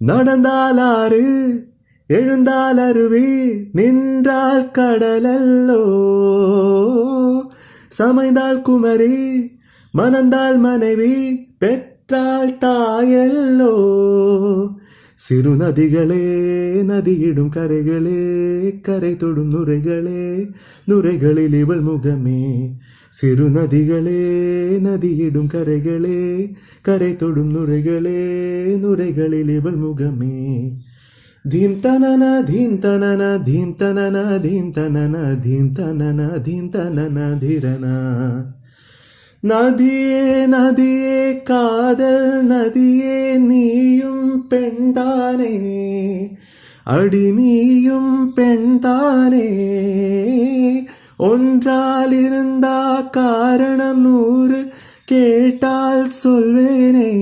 நடந்தால் ஆறு எழுந்தால் அருவி நின்றால் கடலல்லோ சமைந்தால் குமரி மணந்தால் மனைவி பெற்றால் தாயல்லோ சிறு நதிகளே நதியிடும் கரைகளே கரை தொடும் நுரைகளே நுரைகளில் இவள் முகமே சிறு நதிகளே நதியிடும் கரைகளே கரை தொடும் நுரைகளே நுரைகளில் இவள் முகமே தீம் தனன தீம் தனன தீம் தனன தீம் தனன தீம் தனன தீம் தனன தீரனா நதியே நதியே காதல் நதியே நீயும் பெண்தானே அடி நீயும் பெண்தானே ஒன்றால் இருந்தா காரணம் 100 கேட்டால் சொல்வேனே